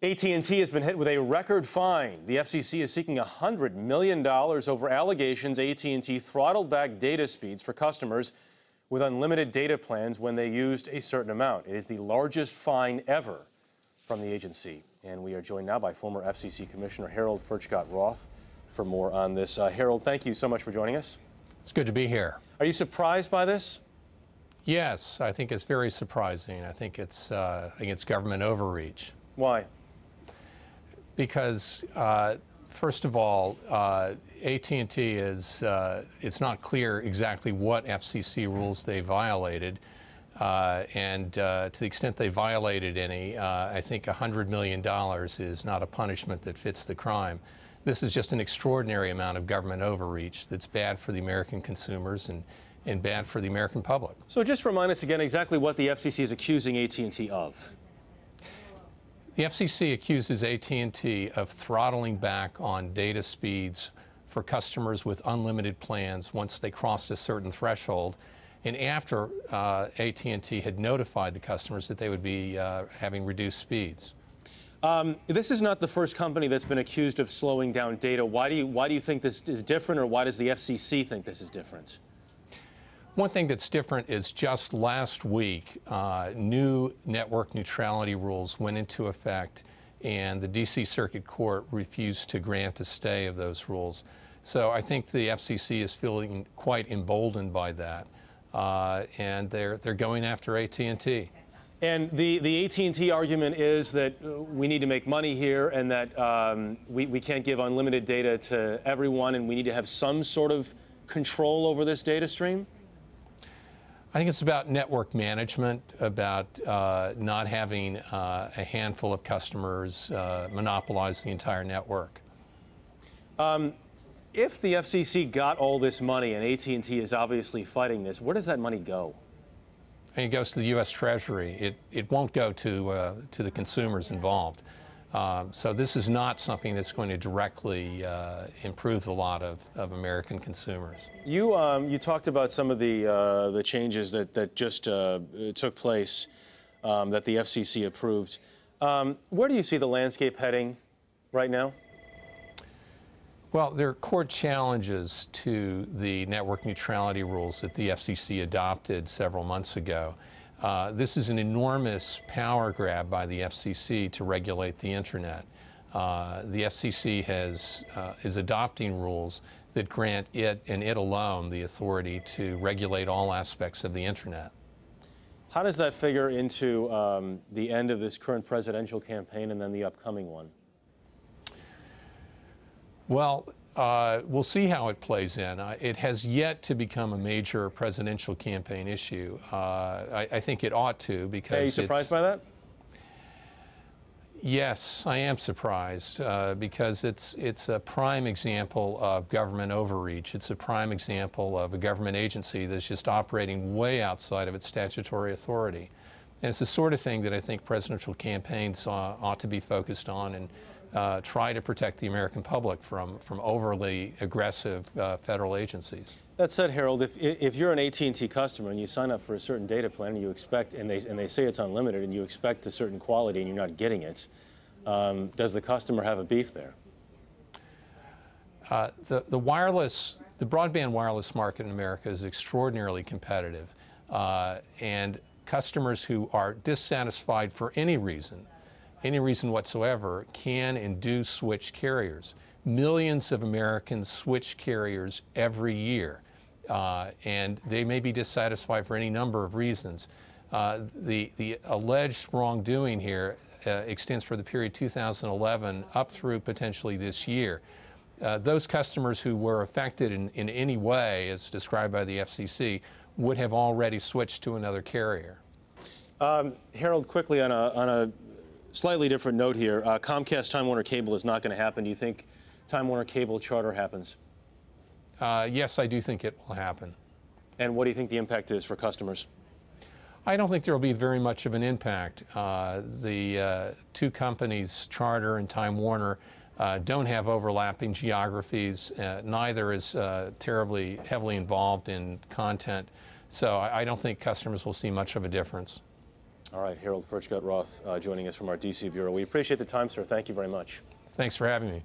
AT&T has been hit with a record fine. The FCC is seeking $100 million over allegations AT&T throttled back data speeds for customers with unlimited data plans when they used a certain amount. It is the largest fine ever from the agency. And we are joined now by former FCC Commissioner Harold Furchgott-Roth for more on this. Harold, thank you so much for joining us. It's good to be here. Are you surprised by this? Yes, I think it's very surprising. I think it's government overreach. Why? Because, first of all, AT&T is, it's not clear exactly what FCC rules they violated. And to the extent they violated any, I think $100 million is not a punishment that fits the crime. This is just an extraordinary amount of government overreach that's bad for the American consumers and bad for the American public. So just remind us again exactly what the FCC is accusing AT&T of. The FCC accuses AT&T of throttling back on data speeds for customers with unlimited plans once they crossed a certain threshold, and after AT&T had notified the customers that they would be having reduced speeds. This is not the first company that's been accused of slowing down data. Why do you think this is different, or why does the FCC think this is different? One thing that's different is just last week, new network neutrality rules went into effect, and the D.C. Circuit Court refused to grant a stay of those rules. So I think the FCC is feeling quite emboldened by that, and they're going after AT&T. And the AT&T argument is that we need to make money here, and that we can't give unlimited data to everyone, and we need to have some sort of control over this data stream? I think it's about network management, about not having a handful of customers monopolize the entire network. If the FCC got all this money, and AT&T is obviously fighting this, where does that money go? I think it goes to the U.S. Treasury. It won't go to the consumers involved. So this is not something that's going to directly improve the lot of American consumers. You talked about some of the changes that just took place that the FCC approved. Where do you see the landscape heading right now? Well, there are court challenges to the network neutrality rules that the FCC adopted several months ago. This is an enormous power grab by the FCC to regulate the Internet. The FCC is adopting rules that grant it and it alone the authority to regulate all aspects of the Internet. How does that figure into the end of this current presidential campaign and then the upcoming one? Well, we'll see how it plays in. It has yet to become a major presidential campaign issue. I think it ought to, because Are you surprised by that? Yes, I am surprised because it's a prime example of government overreach. It's a prime example of a government agency that's just operating way outside of its statutory authority. And it's the sort of thing that I think presidential campaigns ought to be focused on, and try to protect the American public from overly aggressive federal agencies. That said, Harold, if you're an AT&T customer and you sign up for a certain data plan and you expect, and they say it's unlimited, and you expect a certain quality and you're not getting it, does the customer have a beef there? The broadband wireless market in America is extraordinarily competitive, and customers who are dissatisfied for any reason whatsoever can and do switch carriers. Millions of Americans switch carriers every year, and they may be dissatisfied for any number of reasons. The alleged wrongdoing here extends for the period 2011 up through potentially this year. Those customers who were affected in any way, as described by the FCC, would have already switched to another carrier. Harold, quickly on a slightly different note here, Comcast Time Warner Cable is not going to happen. Do you think Time Warner Cable charter happens? Yes, I do think it will happen. And what do you think the impact is for customers? I don't think there will be very much of an impact. The two companies, Charter and Time Warner, don't have overlapping geographies. Neither is terribly heavily involved in content. So I don't think customers will see much of a difference. All right, Harold Furchgott-Roth joining us from our D.C. Bureau. We appreciate the time, sir. Thank you very much. Thanks for having me.